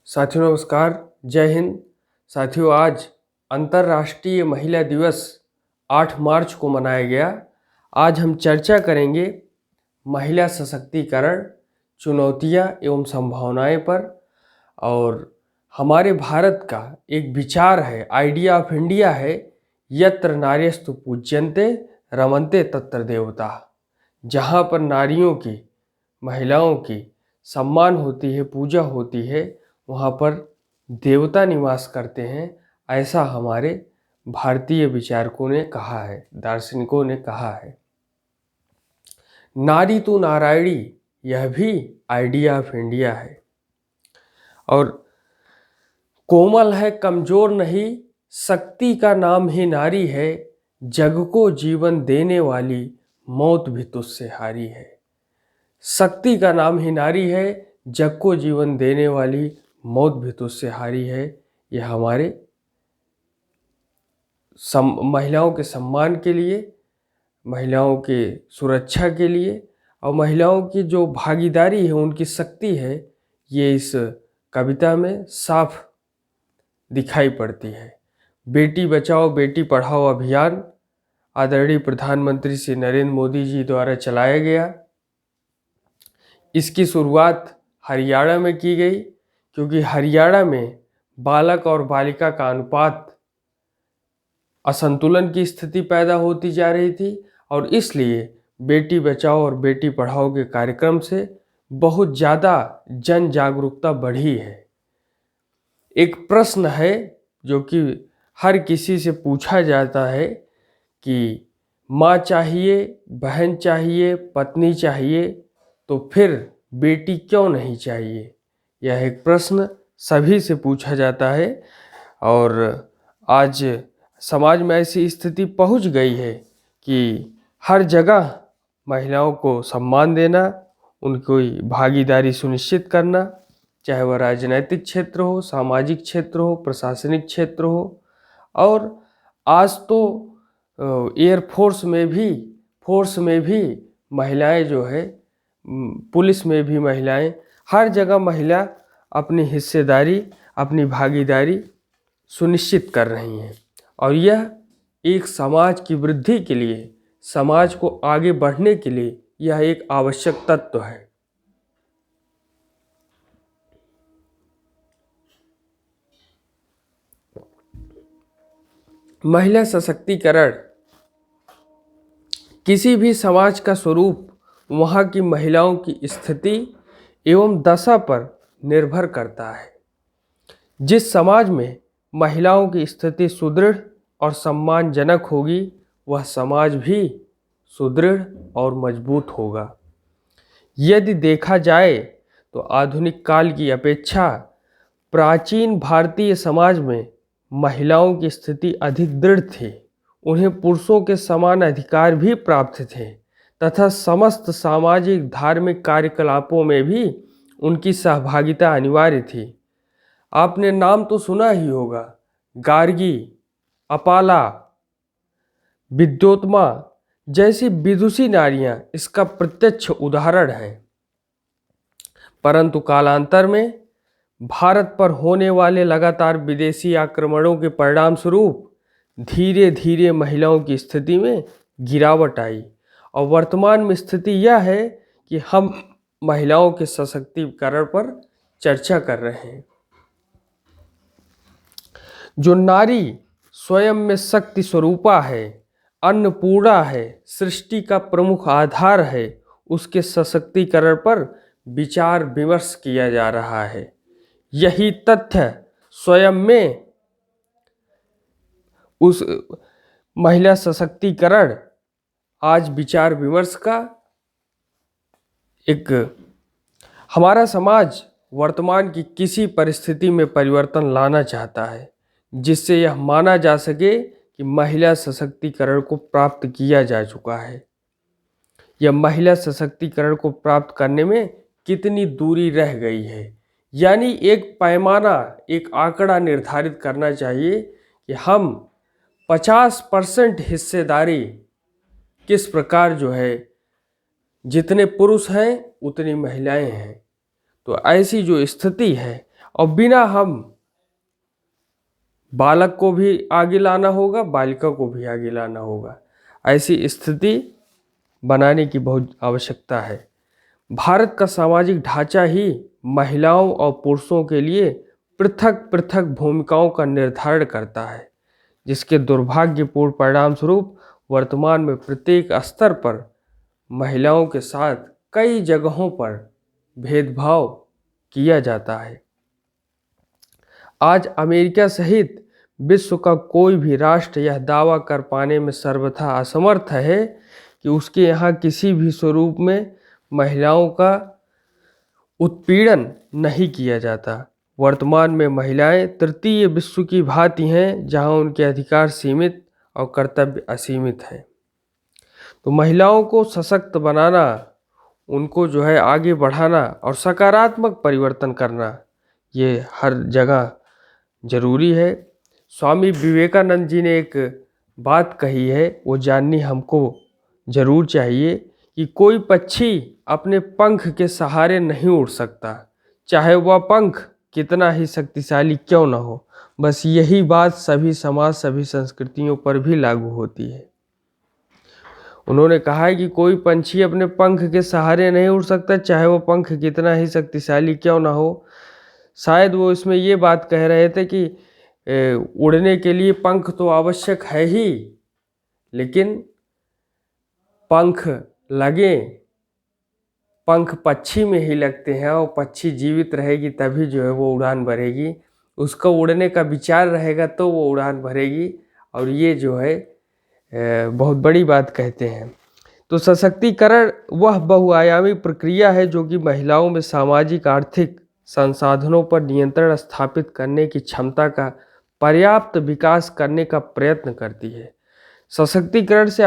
साथियों नमस्कार, जय हिंद। साथियों, आज अंतर्राष्ट्रीय महिला दिवस 8 मार्च को मनाया गया। आज हम चर्चा करेंगे महिला सशक्तिकरण, चुनौतियां एवं संभावनाएं पर। और हमारे भारत का एक विचार है, आइडिया ऑफ इंडिया है, यत्र नार्यस्तु पूज्यन्ते रमन्ते तत्र देवता। जहाँ पर नारियों की, महिलाओं की सम्मान होती है, पूजा होती है, वहाँ पर देवता निवास करते हैं। ऐसा हमारे भारतीय विचारकों ने कहा है, दार्शनिकों ने कहा है। नारी तो नारायणी, यह भी आइडिया ऑफ इंडिया है। और कोमल है, कमजोर नहीं, शक्ति का नाम ही नारी है। जग को जीवन देने वाली मौत भी तुझसे हारी है। शक्ति का नाम ही नारी है, जग को जीवन देने वाली मौत भी तुझसे हारी है। यह हमारे महिलाओं के सम्मान के लिए, महिलाओं के सुरक्षा के लिए और महिलाओं की जो भागीदारी है, उनकी शक्ति है, ये इस कविता में साफ दिखाई पड़ती है। बेटी बचाओ बेटी पढ़ाओ अभियान आदरणीय प्रधानमंत्री श्री नरेंद्र मोदी जी द्वारा चलाया गया। इसकी शुरुआत हरियाणा में की गई, क्योंकि हरियाणा में बालक और बालिका का अनुपात असंतुलन की स्थिति पैदा होती जा रही थी और इसलिए बेटी बचाओ और बेटी पढ़ाओ के कार्यक्रम से बहुत ज़्यादा जन जागरूकता बढ़ी है। एक प्रश्न है जो कि हर किसी से पूछा जाता है कि माँ चाहिए, बहन चाहिए, पत्नी चाहिए, तो फिर बेटी क्यों नहीं चाहिए? यह एक प्रश्न सभी से पूछा जाता है। और आज समाज में ऐसी स्थिति पहुंच गई है कि हर जगह महिलाओं को सम्मान देना, उनकी भागीदारी सुनिश्चित करना, चाहे वह राजनीतिक क्षेत्र हो, सामाजिक क्षेत्र हो, प्रशासनिक क्षेत्र हो। और आज तो एयरफोर्स में भी महिलाएं जो है, पुलिस में भी महिलाएं, हर जगह महिला अपनी हिस्सेदारी, अपनी भागीदारी सुनिश्चित कर रही हैं। और यह एक समाज की वृद्धि के लिए, समाज को आगे बढ़ने के लिए यह एक आवश्यक तत्व है। महिला सशक्तिकरण किसी भी समाज का स्वरूप वहाँ की महिलाओं की स्थिति एवं दशा पर निर्भर करता है। जिस समाज में महिलाओं की स्थिति सुदृढ़ और सम्मानजनक होगी, वह समाज भी सुदृढ़ और मजबूत होगा। यदि देखा जाए तो आधुनिक काल की अपेक्षा प्राचीन भारतीय समाज में महिलाओं की स्थिति अधिक दृढ़ थी। उन्हें पुरुषों के समान अधिकार भी प्राप्त थे तथा समस्त सामाजिक धार्मिक कार्यकलापों में भी उनकी सहभागिता अनिवार्य थी। आपने नाम तो सुना ही होगा, गार्गी, अपाला, विद्योत्मा जैसी विदुषी नारियां इसका प्रत्यक्ष उदाहरण हैं। परंतु कालांतर में भारत पर होने वाले लगातार विदेशी आक्रमणों के परिणाम स्वरूप धीरे धीरे महिलाओं की स्थिति में गिरावट आई और वर्तमान में स्थिति यह है कि हम महिलाओं के सशक्तिकरण पर चर्चा कर रहे हैं। जो नारी स्वयं में शक्ति स्वरूपा है, अन्नपूर्णा है, सृष्टि का प्रमुख आधार है, उसके सशक्तिकरण पर विचार विमर्श किया जा रहा है। यही तथ्य स्वयं में उस महिला सशक्तिकरण आज विचार विमर्श का एक, हमारा समाज वर्तमान की किसी परिस्थिति में परिवर्तन लाना चाहता है जिससे यह माना जा सके कि महिला सशक्तिकरण को प्राप्त किया जा चुका है। यह महिला सशक्तिकरण को प्राप्त करने में कितनी दूरी रह गई है, यानी एक पैमाना, एक आंकड़ा निर्धारित करना चाहिए कि हम 50% हिस्सेदारी किस प्रकार जो है, जितने पुरुष हैं उतनी महिलाएं हैं। तो ऐसी जो स्थिति है और बिना हम बालक को भी आगे लाना होगा, बालिका को भी आगे लाना होगा। ऐसी स्थिति बनाने की बहुत आवश्यकता है। भारत का सामाजिक ढांचा ही महिलाओं और पुरुषों के लिए पृथक पृथक भूमिकाओं का निर्धारण करता है, जिसके दुर्भाग्यपूर्ण परिणाम स्वरूप वर्तमान में प्रत्येक स्तर पर महिलाओं के साथ कई जगहों पर भेदभाव किया जाता है। आज अमेरिका सहित विश्व का कोई भी राष्ट्र यह दावा कर पाने में सर्वथा असमर्थ है कि उसके यहाँ किसी भी स्वरूप में महिलाओं का उत्पीड़न नहीं किया जाता। वर्तमान में महिलाएं तृतीय विश्व की भांति हैं, जहां उनके अधिकार सीमित और कर्तव्य असीमित हैं। तो महिलाओं को सशक्त बनाना, उनको जो है आगे बढ़ाना और सकारात्मक परिवर्तन करना, ये हर जगह जरूरी है। स्वामी विवेकानंद जी ने एक बात कही है, वो जाननी हमको जरूर चाहिए कि कोई पक्षी अपने पंख के सहारे नहीं उड़ सकता, चाहे वह पंख कितना ही शक्तिशाली क्यों न हो। बस यही बात सभी समाज, सभी संस्कृतियों पर भी लागू होती है। उन्होंने कहा है कि कोई पंछी अपने पंख के सहारे नहीं उड़ सकता, चाहे वो पंख कितना ही शक्तिशाली क्यों ना हो। शायद वो इसमें ये बात कह रहे थे कि उड़ने के लिए पंख तो आवश्यक है ही, लेकिन पंख लगे, पंख पक्षी में ही लगते हैं और पक्षी जीवित रहेगी तभी जो है वो उड़ान भरेगी। उसका उड़ने का विचार रहेगा तो वो उड़ान भरेगी। और ये जो है बहुत बड़ी बात कहते हैं। तो सशक्तिकरण वह बहुआयामी प्रक्रिया है जो कि महिलाओं में सामाजिक आर्थिक संसाधनों पर नियंत्रण स्थापित करने की क्षमता का पर्याप्त विकास करने का प्रयत्न करती है। सशक्तिकरण से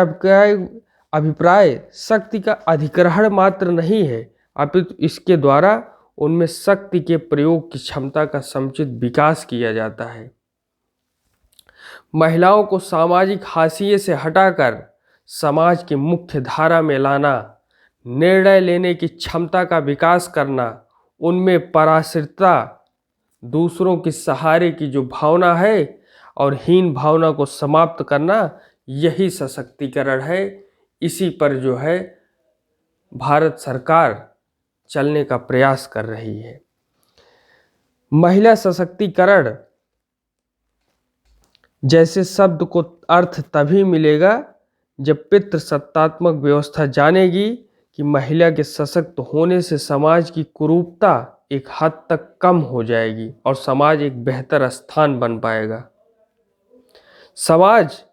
अभिप्राय शक्ति का अधिग्रहण मात्र नहीं है, अपितु इसके द्वारा उनमें शक्ति के प्रयोग की क्षमता का समुचित विकास किया जाता है। महिलाओं को सामाजिक हाशिए से हटाकर समाज की मुख्य धारा में लाना, निर्णय लेने की क्षमता का विकास करना, उनमें पराश्रितता, दूसरों के सहारे की जो भावना है और हीन भावना को समाप्त करना, यही सशक्तिकरण है। इसी पर जो है भारत सरकार चलने का प्रयास कर रही है। महिला सशक्तिकरण जैसे शब्द को अर्थ तभी मिलेगा जब पितृसत्तात्मक व्यवस्था जानेगी कि महिला के सशक्त होने से समाज की कुरूपता एक हद तक कम हो जाएगी और समाज एक बेहतर स्थान बन पाएगा। समाज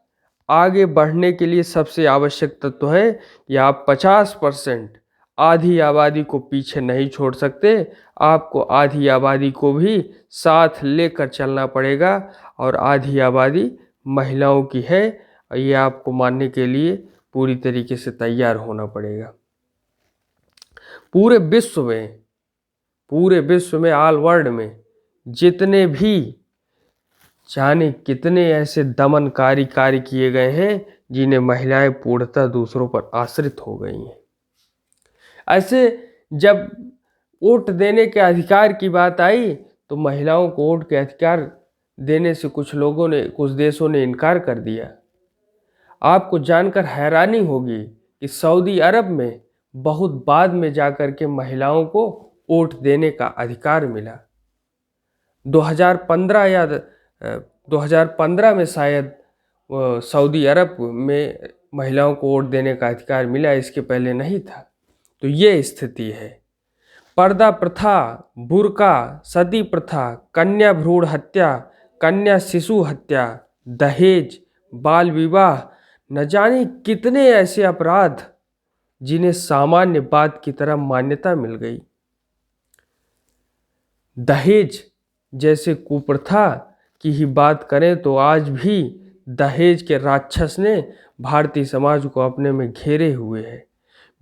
आगे बढ़ने के लिए सबसे आवश्यक तत्व है कि आप 50% आधी आबादी को पीछे नहीं छोड़ सकते, आपको आधी आबादी को भी साथ लेकर चलना पड़ेगा। और आधी आबादी महिलाओं की है, ये आपको मानने के लिए पूरी तरीके से तैयार होना पड़ेगा। पूरे विश्व में ऑल वर्ल्ड में जितने भी जाने कितने ऐसे दमनकारी कार्य किए गए हैं जिन्हें महिलाएं पूर्णतः दूसरों पर आश्रित हो गई हैं। ऐसे जब वोट देने के अधिकार की बात आई तो महिलाओं को वोट के अधिकार देने से कुछ देशों ने इनकार कर दिया। आपको जानकर हैरानी होगी कि सऊदी अरब में बहुत बाद में जाकर के महिलाओं को वोट देने का अधिकार मिला। 2015 में शायद सऊदी अरब में महिलाओं को वोट देने का अधिकार मिला, इसके पहले नहीं था। तो ये स्थिति है। पर्दा प्रथा, बुर्का, सती प्रथा, कन्या भ्रूण हत्या, कन्या शिशु हत्या, दहेज, बाल विवाह, न जाने कितने ऐसे अपराध जिन्हें सामान्य बात की तरह मान्यता मिल गई। दहेज जैसे कुप्रथा की ही बात करें तो आज भी दहेज के राक्षस ने भारतीय समाज को अपने में घेरे हुए है।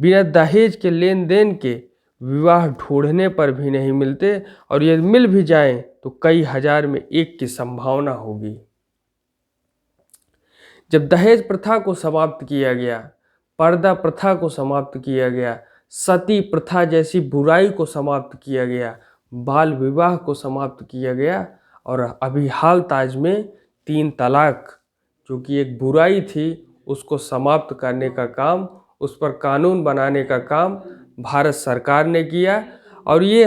बिना दहेज के लेन देन के विवाह ढूंढने पर भी नहीं मिलते, और यदि मिल भी जाएं तो कई हजार में एक की संभावना होगी। जब दहेज प्रथा को समाप्त किया गया, पर्दा प्रथा को समाप्त किया गया, सती प्रथा जैसी बुराई को समाप्त किया गया, बाल विवाह को समाप्त किया गया और अभी हाल ताज में 3 तलाक, जो कि एक बुराई थी, उसको समाप्त करने का काम, उस पर कानून बनाने का काम भारत सरकार ने किया। और ये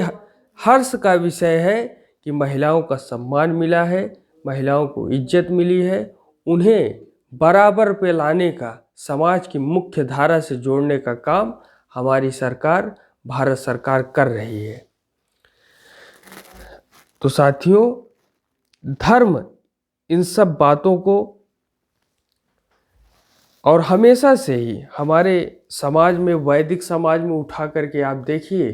हर्ष का विषय है कि महिलाओं का सम्मान मिला है, महिलाओं को इज्जत मिली है, उन्हें बराबर पे लाने का, समाज की मुख्य धारा से जोड़ने का काम हमारी सरकार, भारत सरकार कर रही है। तो साथियों, धर्म इन सब बातों को, और हमेशा से ही हमारे समाज में, वैदिक समाज में उठा करके आप देखिए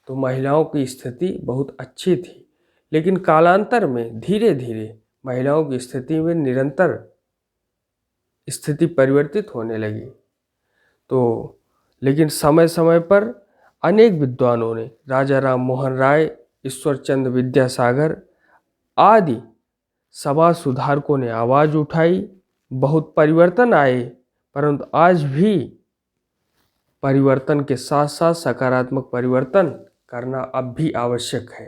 तो महिलाओं की स्थिति बहुत अच्छी थी, लेकिन कालांतर में धीरे धीरे महिलाओं की स्थिति में निरंतर स्थिति परिवर्तित होने लगी। तो लेकिन समय समय पर अनेक विद्वानों ने, राजा राम मोहन राय, ईश्वर चंद्र विद्यासागर आदि समाज सुधारकों ने आवाज़ उठाई, बहुत परिवर्तन आए, परंतु आज भी परिवर्तन के साथ साथ सकारात्मक परिवर्तन करना अब भी आवश्यक है।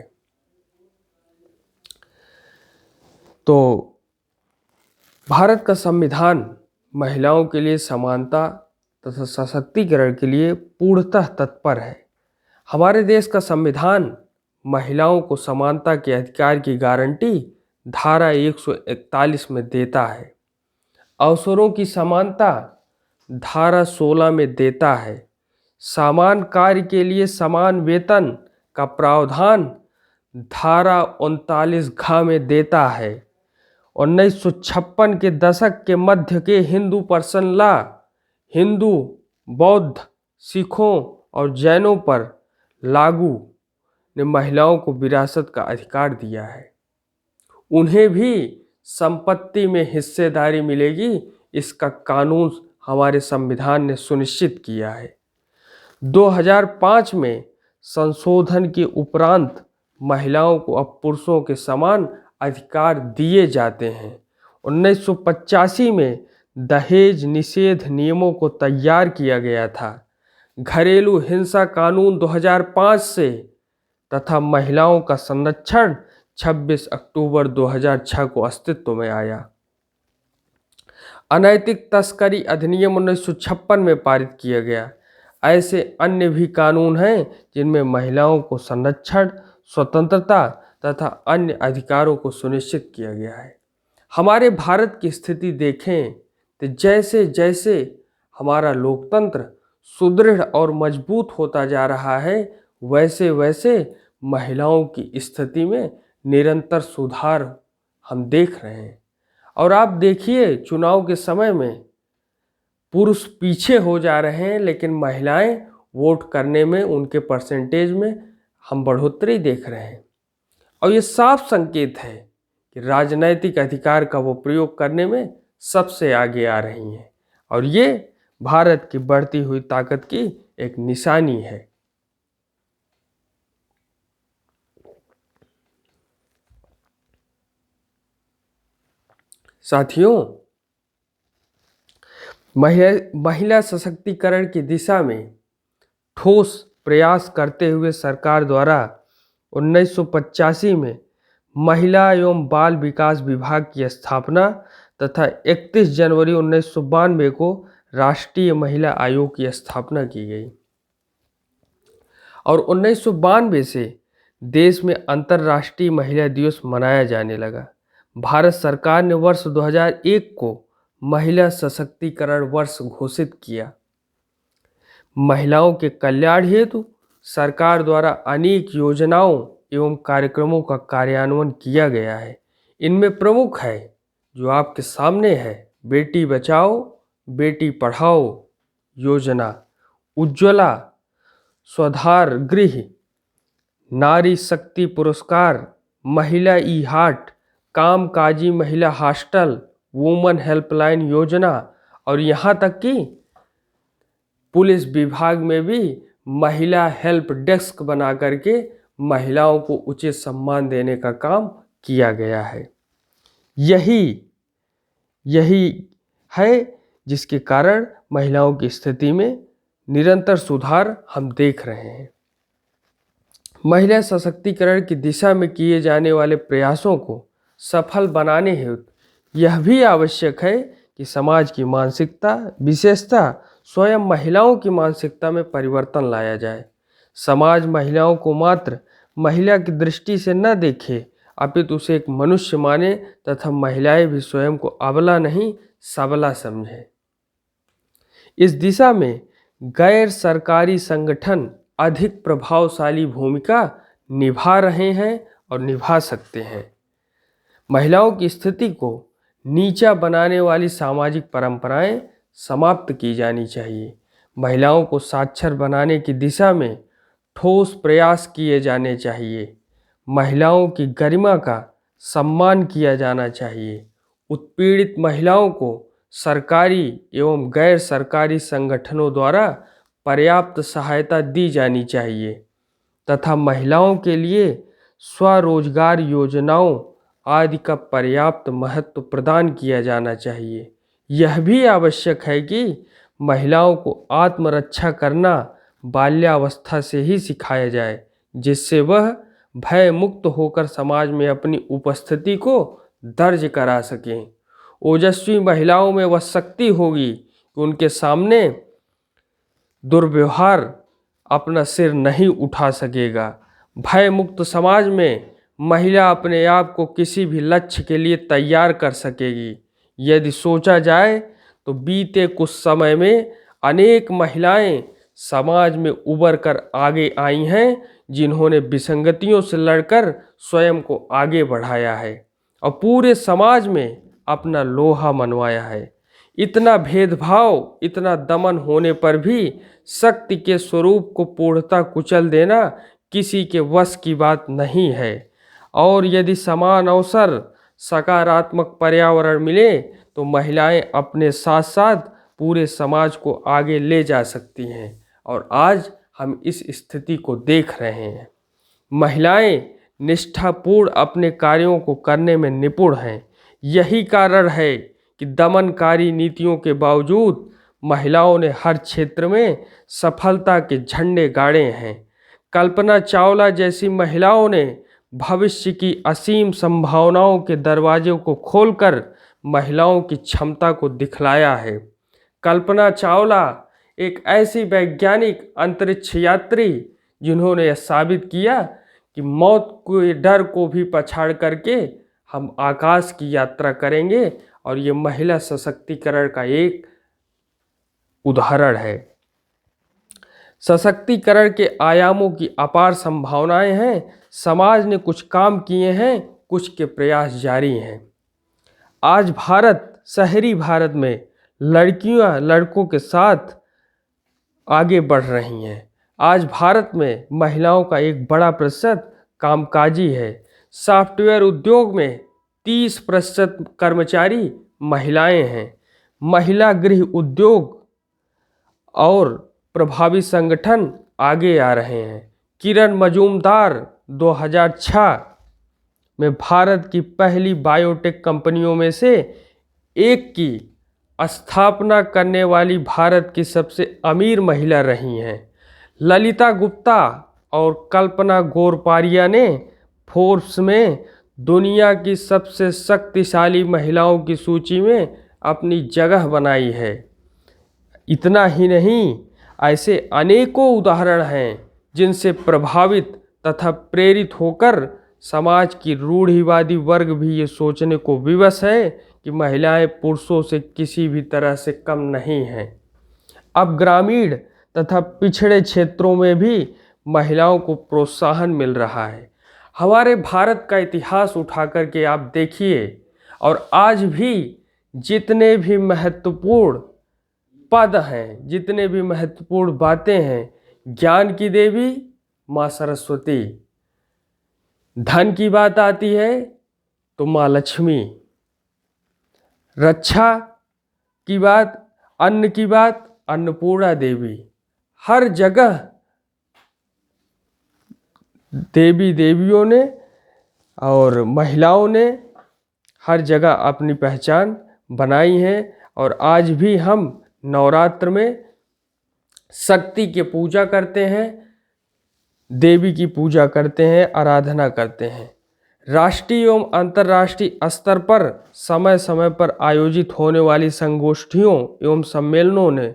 तो भारत का संविधान महिलाओं के लिए समानता तथा सशक्तिकरण के लिए पूर्णतः तत्पर है। हमारे देश का संविधान महिलाओं को समानता के अधिकार की गारंटी धारा 141 में देता है, अवसरों की समानता धारा 16 में देता है, समान कार्य के लिए समान वेतन का प्रावधान धारा 39 में देता है। 1956 के दशक के मध्य के हिंदू पर्सन लॉ हिंदू, बौद्ध, सिखों और जैनों पर लागू ने महिलाओं को विरासत का अधिकार दिया है। उन्हें भी संपत्ति में हिस्सेदारी मिलेगी, इसका कानून हमारे संविधान ने सुनिश्चित किया है। 2005 में संशोधन के उपरांत महिलाओं को अब पुरुषों के समान अधिकार दिए जाते हैं। 1985 में दहेज निषेध नियमों को तैयार किया गया था। घरेलू हिंसा कानून 2005 से तथा महिलाओं का संरक्षण 26 अक्टूबर 2006 को अस्तित्व में आया। अनैतिक तस्करी अधिनियम 1956 में पारित किया गया। ऐसे अन्य भी कानून हैं जिनमें महिलाओं को संरक्षण, स्वतंत्रता तथा अन्य अधिकारों को सुनिश्चित किया गया है। हमारे भारत की स्थिति देखें तो जैसे जैसे हमारा लोकतंत्र सुदृढ़ और मजबूत होता जा रहा है, वैसे वैसे महिलाओं की स्थिति में निरंतर सुधार हम देख रहे हैं। और आप देखिए, चुनाव के समय में पुरुष पीछे हो जा रहे हैं, लेकिन महिलाएं वोट करने में, उनके परसेंटेज में हम बढ़ोतरी देख रहे हैं। और ये साफ संकेत है कि राजनैतिक अधिकार का वो प्रयोग करने में सबसे आगे आ रही हैं, और ये भारत की बढ़ती हुई ताकत की एक निशानी है। साथियों, महिला सशक्तिकरण की दिशा में ठोस प्रयास करते हुए सरकार द्वारा 1985 में महिला एवं बाल विकास विभाग की स्थापना तथा 31 जनवरी 1992 को राष्ट्रीय महिला आयोग की स्थापना की गई। और 1992 से देश में अंतर्राष्ट्रीय महिला दिवस मनाया जाने लगा। भारत सरकार ने वर्ष 2001 को महिला सशक्तिकरण वर्ष घोषित किया। महिलाओं के कल्याण हेतु सरकार द्वारा अनेक योजनाओं एवं कार्यक्रमों का कार्यान्वयन किया गया है। इनमें प्रमुख है जो आपके सामने है, बेटी बचाओ बेटी पढ़ाओ योजना, उज्ज्वला स्वधार गृह, नारी शक्ति पुरस्कार, महिला ई हाट, कामकाजी महिला हॉस्टल, वुमन हेल्पलाइन योजना, और यहाँ तक कि पुलिस विभाग में भी महिला हेल्प डेस्क बना करके महिलाओं को उचित सम्मान देने का काम किया गया है। यही है जिसके कारण महिलाओं की स्थिति में निरंतर सुधार हम देख रहे हैं। महिला सशक्तिकरण की दिशा में किए जाने वाले प्रयासों को सफल बनाने हेतु यह भी आवश्यक है कि समाज की मानसिकता, विशेषतः स्वयं महिलाओं की मानसिकता में परिवर्तन लाया जाए। समाज महिलाओं को मात्र महिला की दृष्टि से न देखे, अपितु उसे एक मनुष्य माने तथा महिलाएं भी स्वयं को अबला नहीं सबला समझें। इस दिशा में गैर सरकारी संगठन अधिक प्रभावशाली भूमिका निभा रहे हैं और निभा सकते हैं। महिलाओं की स्थिति को नीचा बनाने वाली सामाजिक परंपराएं समाप्त की जानी चाहिए। महिलाओं को साक्षर बनाने की दिशा में ठोस प्रयास किए जाने चाहिए। महिलाओं की गरिमा का सम्मान किया जाना चाहिए। उत्पीड़ित महिलाओं को सरकारी एवं गैर सरकारी संगठनों द्वारा पर्याप्त सहायता दी जानी चाहिए तथा महिलाओं के लिए स्वरोजगार योजनाओं आदि का पर्याप्त महत्व प्रदान किया जाना चाहिए। यह भी आवश्यक है कि महिलाओं को आत्मरक्षा करना बाल्यावस्था से ही सिखाया जाए, जिससे वह भय मुक्त होकर समाज में अपनी उपस्थिति को दर्ज करा सकें। ओजस्वी महिलाओं में वह शक्ति होगी कि उनके सामने दुर्व्यवहार अपना सिर नहीं उठा सकेगा। भय मुक्त समाज में महिला अपने आप को किसी भी लक्ष्य के लिए तैयार कर सकेगी। यदि सोचा जाए तो बीते कुछ समय में अनेक महिलाएं समाज में उभर कर आगे आई हैं, जिन्होंने विसंगतियों से लड़कर स्वयं को आगे बढ़ाया है और पूरे समाज में अपना लोहा मनवाया है। इतना भेदभाव, इतना दमन होने पर भी शक्ति के स्वरूप को पूर्णतः कुचल देना किसी के वश की बात नहीं है। और यदि समान अवसर, सकारात्मक पर्यावरण मिले तो महिलाएं अपने साथ साथ पूरे समाज को आगे ले जा सकती हैं। और आज हम इस स्थिति को देख रहे हैं। महिलाएं निष्ठापूर्ण अपने कार्यों को करने में निपुण हैं। यही कारण है कि दमनकारी नीतियों के बावजूद महिलाओं ने हर क्षेत्र में सफलता के झंडे गाड़े हैं। कल्पना चावला जैसी महिलाओं ने भविष्य की असीम संभावनाओं के दरवाजे को खोलकर महिलाओं की क्षमता को दिखलाया है। कल्पना चावला एक ऐसी वैज्ञानिक अंतरिक्ष यात्री जिन्होंने यह साबित किया कि मौत के डर को भी पछाड़ करके हम आकाश की यात्रा करेंगे, और ये महिला सशक्तिकरण का एक उदाहरण है। सशक्तिकरण के आयामों की अपार संभावनाएं हैं। समाज ने कुछ काम किए हैं, कुछ के प्रयास जारी हैं। आज भारत, शहरी भारत में लड़कियां लड़कों के साथ आगे बढ़ रही हैं। आज भारत में महिलाओं का एक बड़ा प्रतिशत कामकाजी है। सॉफ्टवेयर उद्योग में 30% कर्मचारी महिलाएं हैं। महिला गृह उद्योग और प्रभावी संगठन आगे आ रहे हैं। किरण मजूमदार 2006 में भारत की पहली बायोटेक कंपनियों में से एक की स्थापना करने वाली भारत की सबसे अमीर महिला रही हैं। ललिता गुप्ता और कल्पना गोरपारिया ने फोर्ब्स में दुनिया की सबसे शक्तिशाली महिलाओं की सूची में अपनी जगह बनाई है। इतना ही नहीं, ऐसे अनेकों उदाहरण हैं जिनसे प्रभावित तथा प्रेरित होकर समाज की रूढ़िवादी वर्ग भी ये सोचने को विवश है कि महिलाएं पुरुषों से किसी भी तरह से कम नहीं हैं। अब ग्रामीण तथा पिछड़े क्षेत्रों में भी महिलाओं को प्रोत्साहन मिल रहा है। हमारे भारत का इतिहास उठा करके आप देखिए, और आज भी जितने भी महत्वपूर्ण पद हैं, जितने भी महत्वपूर्ण बातें हैं, ज्ञान की देवी माँ सरस्वती, धन की बात आती है तो माँ लक्ष्मी, रक्षा की बात, अन्न की बात अन्नपूर्णा देवी, हर जगह देवी देवियों ने और महिलाओं ने हर जगह अपनी पहचान बनाई है। और आज भी हम नवरात्र में शक्ति की पूजा करते हैं। देवी की पूजा करते हैं, आराधना करते हैं। राष्ट्रीय एवं अंतर्राष्ट्रीय स्तर पर समय समय पर आयोजित होने वाली संगोष्ठियों एवं सम्मेलनों ने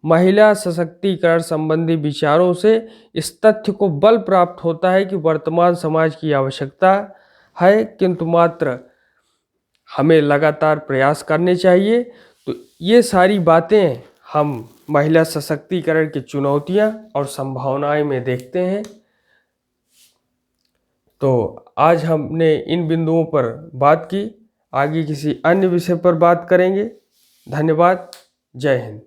महिला सशक्तिकरण संबंधी विचारों से इस तथ्य को बल प्राप्त होता है कि वर्तमान समाज की आवश्यकता है, किंतु मात्र हमें लगातार प्रयास करने चाहिए। तो ये सारी बातें हम महिला सशक्तिकरण की चुनौतियां और संभावनाएं में देखते हैं। तो आज हमने इन बिंदुओं पर बात की, आगे किसी अन्य विषय पर बात करेंगे। धन्यवाद। जय हिंद।